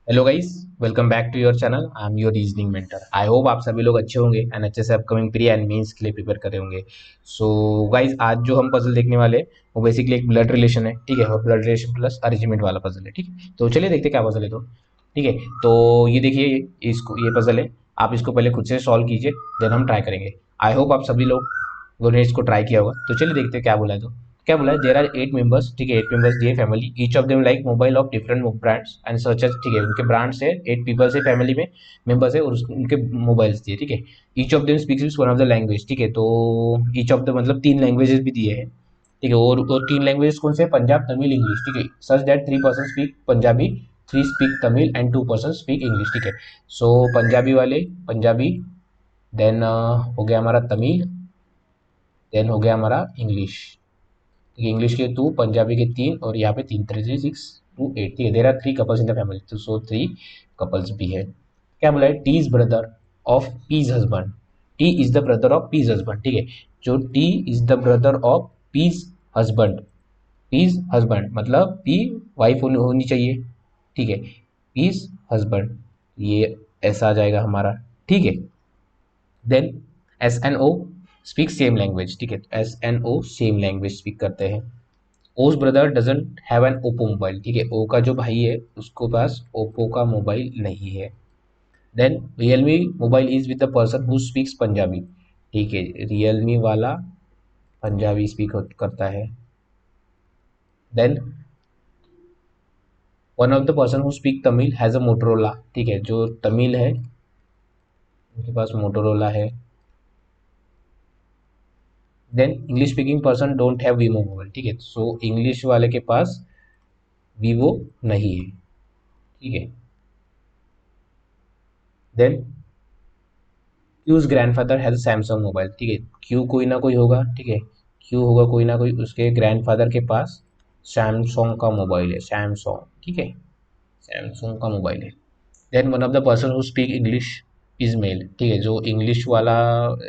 Hello guys, welcome back to your channel. I am your reasoning mentor. I hope आप सभी लोग अच्छे होंगे एंड अच्छे से अपकमिंग प्री एंड मेंस के लिए प्रिपेयर कर रहे होंगे। सो गाइस, आज जो हम पजल देखने वाले हैं वो बेसिकली एक ब्लड रिलेशन है, ठीक है, और ब्लड रिलेशन प्लस अरेंजमेंट वाला पजल है, ठीक है। तो चलिए देखते हैं क्या पजल है। तो ठीक है, तो ये देखिए, इसको ये पजल है। आप इसको पहले खुद से सॉल्व कीजिए, देन हम ट्राई करेंगे। आई होप आप सभी लोगों ने इसको ट्राई किया होगा। तो चलिए देखते हैं क्या बोला है। तो क्या बोला है, देर आर 8 मेंबर्स, ठीक है, 8 मेंबर्स दिए family, each of them like mobile of different brands and such as, ठीक है, उनके ब्रांड्स है, 8 पीपल्स है फैमिली में, मेंबर्स है, और उनके मोबाइल्स दिए, ठीक है। Each of them speaks one of the language, ठीक है, तो ईच ऑफ द मतलब 3 लैंग्वेजेस भी दिए हैं, ठीक है। और 3 लैंग्वेजेस कौन से, पंजाब, तमिल, इंग्लिश, ठीक है। Such that 3 person speak Punjabi, 3 speak Tamil and 2 person speak English, ठीक है। सो पंजाबी वाले पंजाबी, देन हो गया हमारा तमिल, देन हो गया हमारा इंग्लिश, ठीक है। इंग्लिश के 2, पंजाबी के 3, और यहाँ पे 3 3 6 2 8, ठीक है। There are 3 couples in the family, तो सो 3 कपल्स भी है। क्या बोला है, T is brother of P's husband, T is the brother of P's husband, ठीक है। जो T is the brother of P's husband, P's husband मतलब पी वाइफ होनी चाहिए, ठीक है। पीज हस्बैंड, ये ऐसा आ जाएगा हमारा, ठीक है। Then S N O speak same language, ठीक है, S N O same language speak करते हैं। O's brother doesn't have an Oppo mobile, ठीक है, ओ का जो भाई है उसको पास ओप्पो का मोबाइल नहीं है। Then Realme mobile is with the person who speaks Punjabi, ठीक है, रियलमी वाला पंजाबी स्पीक करता है। Then one of the person who speak Tamil has a Motorola, ठीक है, जो तमिल है उनके पास मोटरोला है। Then English speaking person don't have Vivo mobile, ठीक है, सो इंग्लिश वाले के पास वीवो नहीं है, ठीक है। Then Q's grandfather has Samsung mobile, ठीक है, क्यू कोई ना कोई होगा, ठीक है, क्यू होगा कोई ना कोई, उसके ग्रैंडफादर के पास सैमसंग का मोबाइल है, सैमसंग, ठीक है, सैमसंग का मोबाइल है। Then one of the person who speak English is male, ठीक है, जो इंग्लिश वाला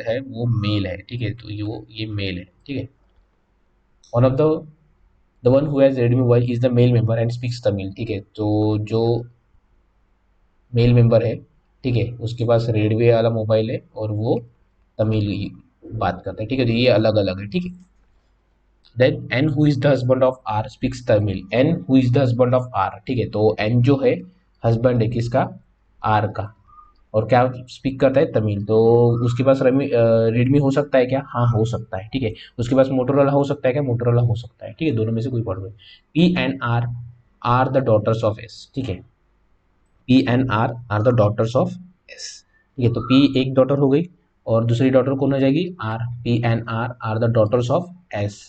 है वो मेल है, ठीक है, तो ये मेल है, ठीक है। One of the one who has Redmi mobile is the male member and speaks Tamil, ठीक है, तो जो मेल मेंबर है, ठीक है, उसके पास रेडवे वाला मोबाइल है और वो तमिल बात करता है, ठीक है, तो ये अलग अलग है, ठीक है। Then N who is the husband of R speaks Tamil, N who is the husband of R, ठीक है, तो एन जो है हस्बैंड है किसका, आर का, और क्या स्पीक करता है, तमिल, तो उसके पास रेडमी हो सकता है क्या, हाँ हो सकता है, ठीक है। उसके पास मोटोरोला हो सकता है क्या, मोटोरोला हो सकता है, ठीक है, दोनों में से कोई पढ़ रहे। P and R the daughters of S, ठीक है, P and R the daughters of S, ठीक है, तो पी एक डॉटर हो गई और दूसरी डॉटर कौन हो जाएगी, R, P and R the daughters of S,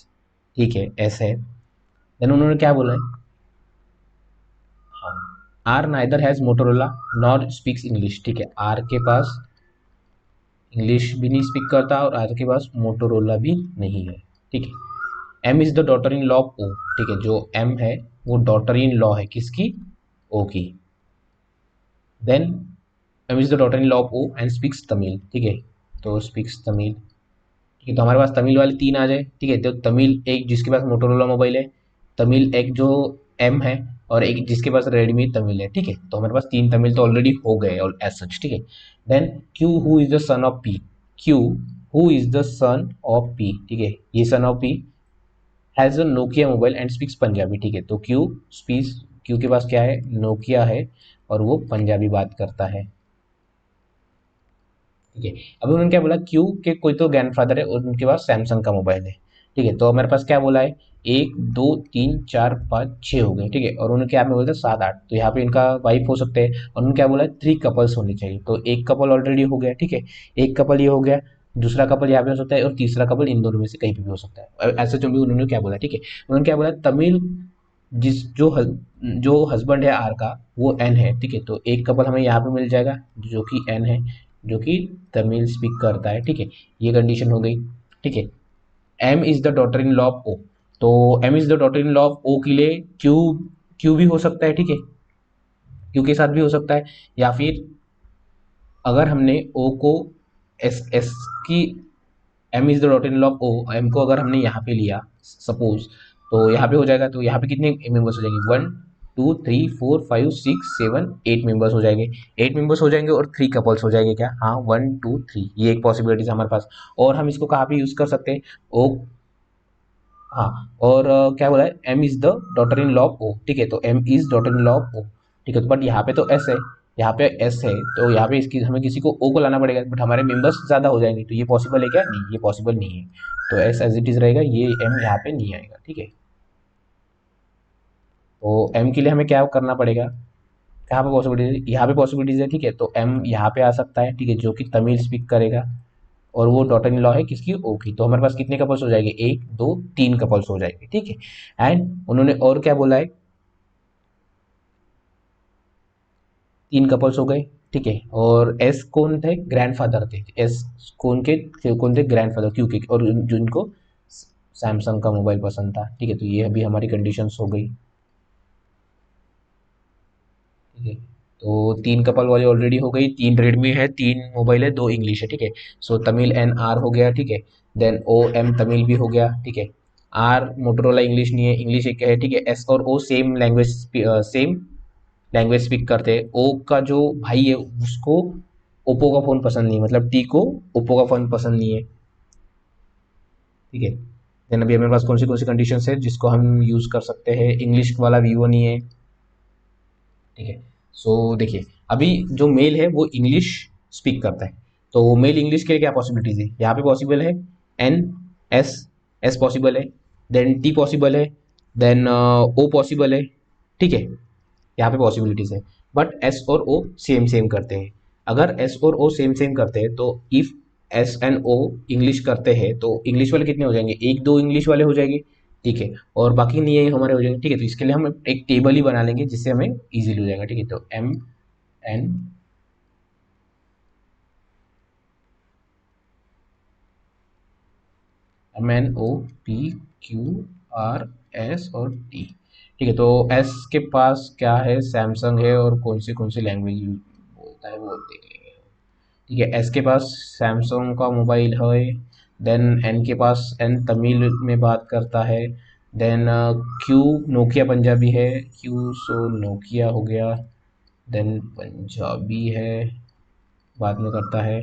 ठीक है, एस है। देन उन्होंने क्या बोला है, हाँ, R neither has Motorola nor speaks English, ठीक है, आर के पास इंग्लिश भी नहीं स्पीक करता और आर के पास मोटोरोला भी नहीं है, ठीक है। M is the daughter in law of O, ठीक है, जो एम है वो डॉटर इन लॉ है किसकी, ओ की। Then M is the daughter in law of O and speaks Tamil, ठीक है, तो स्पीक्स तमिल, ठीक है, तो हमारे पास तमिल वाले 3 आ जाए, ठीक है, तो तमिल एक जिसके पास मोटोरोला मोबाइल है, तमिल एक जो एम है, और एक जिसके पास रेडमी तमिल है, ठीक है, तो हमारे पास 3 तमिल तो ऑलरेडी हो गए और एज सच, ठीक है। Then Q who is the son of P, Q who is the son of P, ठीक है, ये son of P has a Nokia mobile and speaks Punjabi, ठीक है, तो क्यू के पास क्या है, नोकिया है, और वो पंजाबी बात करता है, ठीक है। अभी उन्होंने क्या बोला, क्यू के कोई तो ग्रैंडफादर है और उनके पास सैमसंग का मोबाइल है, ठीक है, तो हमारे पास क्या बोला है, 1 2 3 4 5 6 हो गए, ठीक है, और उन्होंने क्या में बोला था 7 8, तो यहाँ पे इनका वाइफ हो सकते हैं, और उन्होंने क्या बोला है 3 कपल्स होने चाहिए, तो एक कपल ऑलरेडी हो गया, ठीक है, एक कपल ये हो गया, दूसरा कपल यहाँ पे हो सकता है, और तीसरा कपल इन दोनों में से कहीं पे भी हो सकता है, ऐसे जो भी उन्होंने क्या बोला, ठीक है। उन्होंने क्या बोला, तमिल जिस जो हस्बैंड है आर का वो एन है, ठीक है, तो एक कपल हमें यहाँ पे मिल जाएगा जो कि एन है, जो कि तमिल स्पीक करता है, ठीक है, ये कंडीशन हो गई, ठीक है। M is the daughter in law of O, तो M is the daughter in law of O के लिए क्यू क्यू भी हो सकता है, ठीक है, क्यू के साथ भी हो सकता है, या फिर अगर हमने ओ को एस की, M is the daughter in law of O, M को अगर हमने यहाँ पे लिया सपोज, तो यहाँ पे हो जाएगा, तो यहाँ पे कितने मेंबर्स हो जाएंगे, 1 2 3 4 5 6 7 8 मेंबर्स हो जाएंगे। 8 मेंबर्स हो जाएंगे और 3 कपल्स हो जाएंगे क्या, हाँ 1 2 3, ये एक पॉसिबिलिटी है हमारे पास। और हम इसको कहाँ पे यूज कर सकते हैं, ओ, हाँ, और क्या बोला है, M is the daughter in law of O, ठीक है, तो M is daughter in law of O, ठीक है, तो बट यहाँ पे तो एस है, यहाँ पे एस है, तो यहाँ पे इसकी हमें किसी को ओ को लाना पड़ेगा, बट हमारे मेंबर्स ज्यादा हो जाएंगे, तो ये पॉसिबल है क्या, नहीं ये पॉसिबल नहीं है, तो एस एज इट इज रहेगा, ये एम यहाँ पे नहीं आएगा, ठीक है। तो एम के लिए हमें क्या करना पड़ेगा, कहाँ पे पॉसिबिलिटीज, यहाँ पे पॉसिबिलिटीज है, ठीक है, तो एम यहाँ पे आ सकता है, ठीक है, जो कि तमिल स्पीक करेगा, और वो डॉटर इन लॉ है किसकी, ओ की, तो हमारे पास कितने कपल्स हो जाएंगे, 1 2 3 कपल्स हो जाएंगे, ठीक है। एंड उन्होंने और क्या बोला है, 3 कपल्स हो गए, ठीक है, और एस कौन थे, ग्रैंडफादर थे, एस कौन थे, ग्रैंडफादर, क्योंकि और जिनको सैमसंग का मोबाइल पसंद था, ठीक है, तो ये अभी हमारी कंडीशंस हो गई, ठीक है। तो 3 कपल वाली ऑलरेडी हो गई, 3 रेडमी है, 3 मोबाइल है, 2 इंग्लिश है, ठीक है, सो तमिल एन आर हो गया, ठीक है, देन ओ एम तमिल भी हो गया, ठीक है, आर मोटरोला इंग्लिश नहीं है, इंग्लिश एक है, ठीक है, एस और ओ सेम लैंग्वेज स्पीक करते हैं, ओ का जो भाई है उसको ओप्पो का फ़ोन पसंद नहीं है, मतलब टी को ओप्पो का फ़ोन पसंद नहीं है, ठीक है। देन अभी हमारे पास कौन सी कंडीशन है जिसको हम यूज़ कर सकते हैं, इंग्लिश वाला वीवो नहीं है, ठीक है। सो देखिए, अभी जो मेल है वो इंग्लिश स्पीक करता है, तो मेल इंग्लिश के लिए क्या पॉसिबिलिटीज है, यहाँ पे पॉसिबल है एन, एस, एस पॉसिबल है, देन टी पॉसिबल है, देन ओ पॉसिबल है, ठीक है, यहाँ पे पॉसिबिलिटीज है, बट एस और ओ सेम सेम करते हैं। अगर एस और ओ सेम सेम करते हैं तो if S and O English करते हैं तो इंग्लिश वाले कितने हो जाएंगे, 1 2 इंग्लिश वाले हो जाएंगे, ठीक है, और बाकी नहीं है हमारे हो जाएंगे, ठीक है, तो इसके लिए हम एक टेबल ही बना लेंगे जिससे हमें इजीली हो जाएगा, ठीक है, तो M N, M N O P Q R S और टी, ठीक है, तो एस के पास क्या है, सैमसंग है, और कौन सी लैंग्वेज बोलता है वो देख लेंगे, ठीक है, एस के पास सैमसंग का मोबाइल है, देन एन के पास, एन तमिल में बात करता है, देन क्यू नोकिया पंजाबी है, क्यू सो नोकिया हो गया, देन पंजाबी है, बाद में करता है,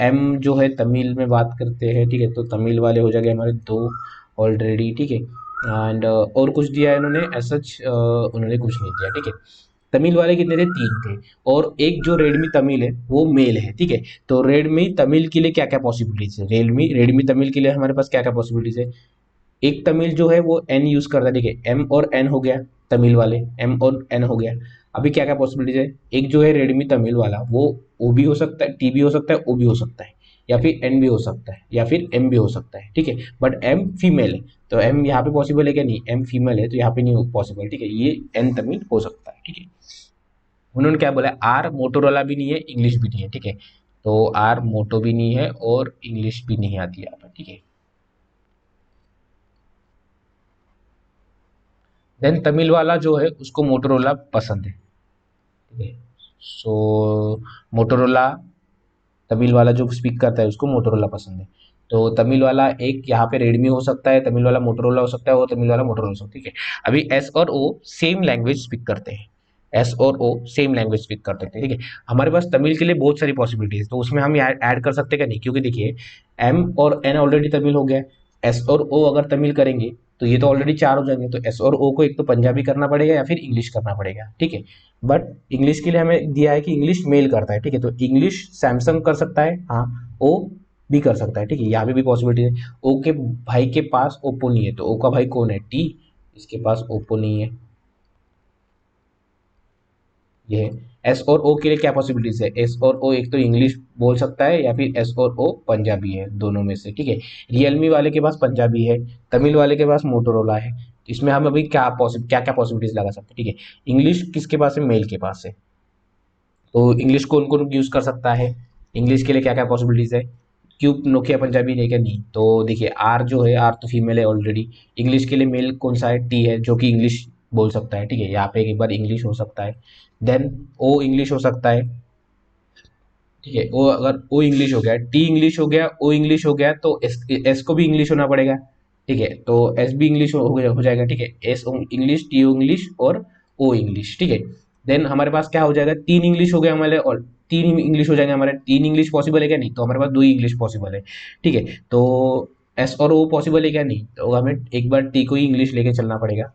एम जो है तमिल में बात करते हैं, ठीक है, तो तमिल वाले हो जाएंगे हमारे 2 ऑलरेडी, ठीक है, एंड और कुछ दिया है इन्होंने, ऐसा उन्होंने कुछ नहीं दिया, ठीक है। तमिल वाले कितने थे, 3 थे, और एक जो रेडमी तमिल है वो मेल है, ठीक है, तो रेडमी तमिल के लिए क्या क्या पॉसिबिलिटीज है, रेडमी रेडमी तमिल के लिए हमारे पास क्या क्या पॉसिबिलिटीज है, एक तमिल जो है वो एन यूज करता है, देखिए एम और एन हो गया, तमिल वाले एम और एन हो गया, अभी क्या क्या पॉसिबिलिटीज है, एक जो है रेडमी तमिल वाला वो ओ भी हो सकता है, टी भी हो सकता है, ओ भी हो सकता है, या फिर एन भी हो सकता है, या फिर एम भी हो सकता है, ठीक है, बट एम फीमेल है, तो एम यहाँ पे पॉसिबल है क्या, नहीं, एम फीमेल है तो यहाँ पे नहीं पॉसिबल, ठीक है, ये एन तमिल हो सकता है, ठीक है। उन्होंने क्या बोला, आर मोटोरोला भी नहीं है, इंग्लिश भी नहीं है, ठीक है, तो आर मोटो भी नहीं है और इंग्लिश भी नहीं आती यहाँ पर, ठीक है। देन तमिल वाला जो है उसको मोटोरोला पसंद है, ठीक है, सो मोटोरोला, तमिल वाला जो स्पीक करता है उसको मोटोरोला पसंद है, तो तमिल वाला एक यहाँ पे रेडमी हो सकता है, तमिल वाला मोटोरोला हो सकता है, और तमिल वाला मोटोरोला हो सकता है, ठीक है। अभी एस और ओ सेम लैंग्वेज स्पीक करते हैं, एस और ओ सेम लैंग्वेज स्पीक करते हैं, ठीक है, हमारे पास तमिल के लिए बहुत सारी पॉसिबिलिटीज, तो उसमें हम ऐड कर सकते हैं क्या, नहीं, क्योंकि देखिए एम और एन ऑलरेडी तमिल हो गया, एस और ओ अगर तमिल करेंगे तो ये तो ऑलरेडी 4 हो जाएंगे, तो एस और ओ को एक तो पंजाबी करना पड़ेगा या फिर इंग्लिश करना पड़ेगा, ठीक है, बट इंग्लिश के लिए हमें दिया है कि इंग्लिश मेल करता है, ठीक है, तो इंग्लिश सैमसंग कर सकता है, हाँ, ओ भी कर सकता है, ठीक है, यहाँ पे भी पॉसिबिलिटी है, ओ के भाई के पास ओप्पो नहीं है, तो ओ का भाई कौन है, टी, इसके पास ओप्पो नहीं है, ये है। एस और ओ के लिए क्या पॉसिबिलिटीज है, एस और ओ एक तो इंग्लिश बोल सकता है या फिर एस और ओ पंजाबी है, दोनों में से, ठीक है, रियलमी वाले के पास पंजाबी है, तमिल वाले के पास मोटोरोला है, तो इसमें हम अभी क्या क्या पॉसिबिलिटीज लगा सकते हैं, ठीक है, इंग्लिश किसके पास है, मेल के पास है, तो इंग्लिश कौन कौन यूज कर सकता है, इंग्लिश के लिए क्या क्या पॉसिबिलिटीज है, क्यों नोकिया पंजाबी नहीं क्या, नहीं, तो देखिए आर जो है, आर तो फीमेल है ऑलरेडी, इंग्लिश के लिए मेल कौन सा है, टी है, जो कि इंग्लिश बोल सकता है, ठीक है, यहाँ पे एक बार इंग्लिश हो सकता है, देन ओ इंग्लिश हो सकता है, ठीक है, ओ अगर ओ इंग्लिश हो गया, टी इंग्लिश हो गया, ओ इंग्लिश हो गया, तो एस एस को भी इंग्लिश होना पड़ेगा, ठीक है, तो एस भी इंग्लिश हो जाएगा, ठीक है, एस इंग्लिश, टी इंग्लिश और ओ इंग्लिश, ठीक है। देन हमारे पास क्या हो जाएगा, तीन इंग्लिश हो गया हमारे, और तीन इंग्लिश हो जाएंगे हमारे। तीन इंग्लिश पॉसिबल है क्या, नहीं, तो हमारे पास दो ही इंग्लिश पॉसिबल है, ठीक है। तो एस और ओ पॉसिबल है क्या, नहीं, तो हमें एक बार टी को ही इंग्लिश लेके चलना पड़ेगा,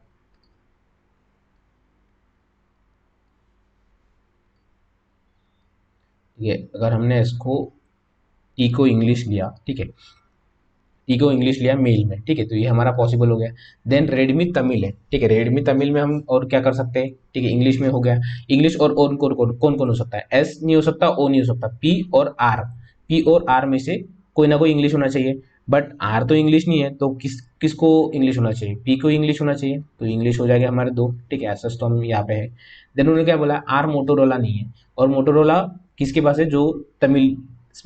ठीक है। अगर हमने इसको टी को इंग्लिश लिया, ठीक है, टी को इंग्लिश लिया मेल में, ठीक है, तो ये हमारा पॉसिबल हो गया। देन रेडमी तमिल है, ठीक है, रेडमी तमिल में हम और क्या कर सकते हैं, ठीक है, इंग्लिश में हो गया। इंग्लिश और कौन कौन हो सकता है, एस नहीं हो सकता, ओ नहीं हो सकता, पी और आर, पी और आर में से कोई ना कोई इंग्लिश होना चाहिए। बट आर तो इंग्लिश नहीं है, तो किसको इंग्लिश होना चाहिए, पी को इंग्लिश होना चाहिए, तो इंग्लिश हो जाएगा हमारे दो, ठीक है, ऐसा तो हम यहाँ पे है। देन उन्होंने क्या बोला, आर मोटोरोला नहीं है, और मोटोरोला किसके पास है, जो तमिल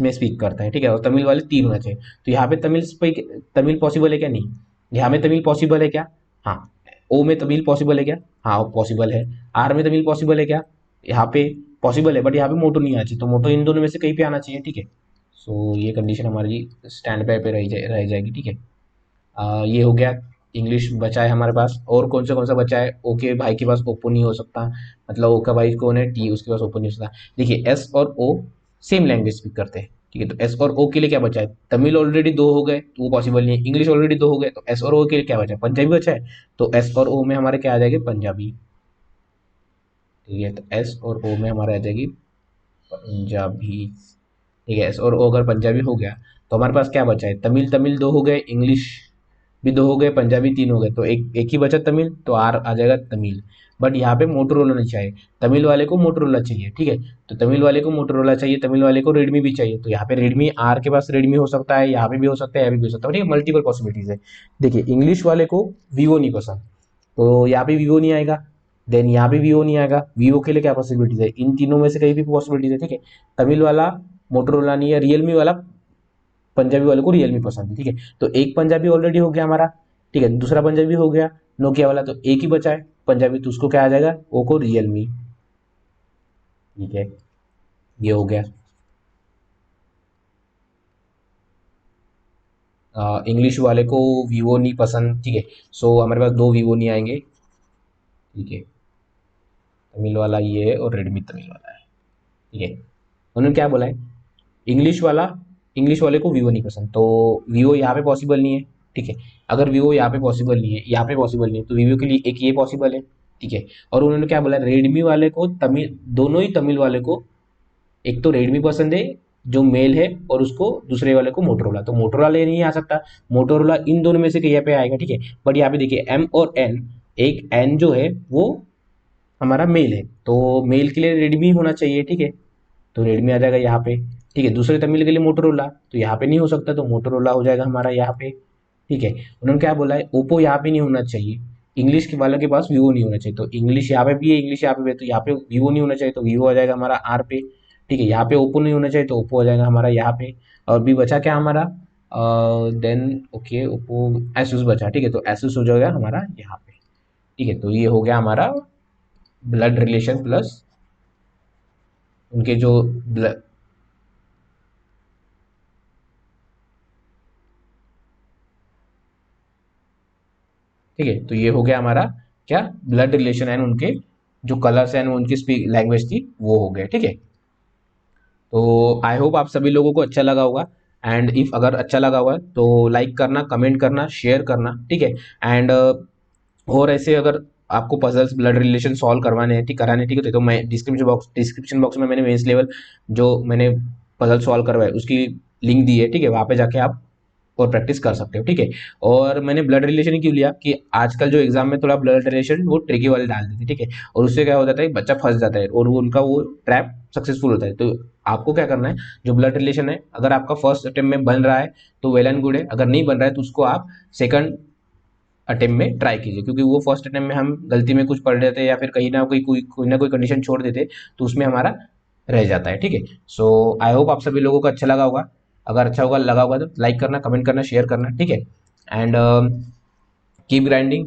में स्पीक करता है, ठीक है, और तमिल वाले तीन होना चाहिए। तो यहाँ पे तमिल स्पीक, तमिल पॉसिबल है क्या, नहीं, यहाँ में तमिल पॉसिबल है क्या, हाँ। ओ में तमिल पॉसिबल है क्या, हाँ पॉसिबल है। आर में तमिल पॉसिबल है क्या, यहाँ पे पॉसिबल है, बट यहाँ पे मोटो नहीं आना चाहिए, तो मोटो इन दोनों में से कहीं पे आना चाहिए, ठीक है। सो ये कंडीशन हमारी स्टैंड पे रह जाएगी, ठीक है। ये हो गया, इंग्लिश बचा है हमारे पास। और कौन सा बचा है, ओके भाई के पास ओप्पो नहीं हो सकता, मतलब ओ का भाई कौन है, टी, उसके पास ओप्पो नहीं हो सकता। देखिए एस और ओ सेम लैंग्वेज स्पीक करते हैं, ठीक है, तो एस और ओ के लिए क्या बचा है, तमिल ऑलरेडी दो हो गए तो वो पॉसिबल नहीं है, इंग्लिश ऑलरेडी दो हो गए, तो एस और ओ के लिए क्या बचा है, पंजाबी बचा है, तो एस और ओ में हमारे क्या आ जाएगी, पंजाबी, ठीक है, तो एस और ओ में हमारे आ जाएगी पंजाबी, ठीक है। एस और ओ अगर पंजाबी हो गया, तो हमारे पास क्या बचा है, तमिल, तमिल दो हो गए, इंग्लिश भी दो हो गए, पंजाबी तीन हो गए, तो एक ही बचा तमिल, तो आर आ जाएगा तमिल। बट यहाँ पे मोटरोला नहीं चाहिए, तमिल वाले को मोटरोला चाहिए, ठीक है, तो तमिल वाले को मोटरोला चाहिए, तमिल वाले को रेडमी भी चाहिए, तो यहाँ पे रेडमी, आर के पास रेडमी हो सकता है, यहाँ पे भी हो सकता है, यहाँ पे भी हो सकता है, ठीक है, मल्टीपल पॉसिबिलिटीज है। देखिए इंग्लिश वाले को वीवो नहीं पसंद, तो यहाँ पे वीवो नहीं आएगा। देन यहाँ पे वीवो नहीं आएगा, वीवो के लिए क्या पॉसिबिलिटीज है, इन तीनों में से कहीं भी पॉसिबिलिटीज है, ठीक है। तमिल वाला मोटरोला नहीं है, रियलमी वाला पंजाबी वाले को रियलमी पसंद है, ठीक है, तो एक पंजाबी ऑलरेडी हो गया हमारा, ठीक है, दूसरा पंजाबी हो गया नोकिया वाला, तो एक ही बचा है पंजाबी, तो उसको क्या आ जाएगा, ओ को रियलमी, ठीक है, ये हो गया। इंग्लिश वाले को वीवो नहीं पसंद, ठीक है, सो हमारे पास दो वीवो नहीं आएंगे, ठीक है, तमिल वाला ये है और रेडमी तमिल वाला है, ठीक है। उन्होंने क्या बोला है, इंग्लिश वाला, इंग्लिश वाले को वीवो नहीं पसंद, तो वीवो यहाँ पे पॉसिबल नहीं है, ठीक है। अगर वीवो यहाँ पे पॉसिबल नहीं है, यहाँ पे पॉसिबल नहीं है, तो वीवो के लिए एक ये पॉसिबल है, ठीक है। और उन्होंने क्या बोला, रेडमी वाले को तमिल, दोनों ही तमिल वाले को, एक तो रेडमी पसंद है जो मेल है, और उसको दूसरे वाले को मोटरोला, तो मोटरोला ये नहीं आ सकता, मोटरोला इन दोनों में से कहीं पे आएगा, ठीक है। बट यहाँ पे देखिए एम और एन, एक एन जो है वो हमारा मेल है, तो मेल के लिए रेडमी होना चाहिए, ठीक है, तो रेडमी आ जाएगा यहाँ पे, ठीक है। दूसरे तमिल के लिए मोटरोला, तो यहाँ पे नहीं हो सकता, तो मोटरोला हो जाएगा हमारा यहाँ पे, ठीक है। उन्होंने क्या बोला है, ओप्पो यहाँ पे नहीं होना चाहिए, इंग्लिश के वालों के पास वीवो नहीं होना चाहिए, तो इंग्लिश यहाँ पे भी है, इंग्लिश यहाँ पे भी है, तो यहाँ पे वीवो नहीं होना चाहिए, तो वीवो आ जाएगा हमारा आर पे, ठीक है। यहाँ पे ओप्पो नहीं होना चाहिए, तो ओप्पो आ जाएगा हमारा यहाँ पे। और भी बचा क्या हमारा, देन ओके ओप्पो, एसूस बचा, ठीक है, तो एसूस हो जाएगा हमारा यहाँ पे, ठीक है। तो ये हो गया हमारा ब्लड रिलेशन प्लस उनके जो ब्लड, ठीक है, तो ये हो गया हमारा क्या, ब्लड रिलेशन एंड उनके जो कलर्स एंड उनकी स्पीक लैंग्वेज थी वो हो गए, ठीक है। तो आई होप आप सभी लोगों को अच्छा लगा होगा, एंड इफ अगर अच्छा लगा हुआ है तो लाइक करना, कमेंट करना, शेयर करना, ठीक है। एंड और ऐसे अगर आपको पजल्स ब्लड रिलेशन सॉल्व करवाने हैं, ठीक कराने, ठीक है, तो मैं डिस्क्रिप्शन बॉक्स में मैंने मेंस लेवल जो मैंने पजल सॉल्व करवाए उसकी लिंक दी है, ठीक है, वहाँ पे जाके आप और प्रैक्टिस कर सकते हो, ठीक है। और मैंने ब्लड रिलेशन क्यों लिया कि आजकल जो एग्जाम में थोड़ा ब्लड रिलेशन वो ट्रिकी वाले डाल देते, ठीक है, और उससे क्या हो जाता है, बच्चा फंस जाता है और वो उनका वो ट्रैप सक्सेसफुल होता है। तो आपको क्या करना है, जो ब्लड रिलेशन है अगर आपका फर्स्ट अटेम्प्ट में बन रहा है तो वेल एंड गुड है, अगर नहीं बन रहा है तो उसको आप सेकंड अटेम्प्ट में ट्राई कीजिए, क्योंकि वो फर्स्ट अटेम्प्ट में हम गलती में कुछ पढ़ लेते हैं या फिर कहीं ना कोई ना कोई कंडीशन छोड़ देते, तो उसमें हमारा रह जाता है, ठीक है। सो आई होप आप सभी लोगों को अच्छा लगा होगा, अगर अच्छा होगा लगा होगा तो लाइक करना, कमेंट करना, शेयर करना, ठीक है। And keep grinding,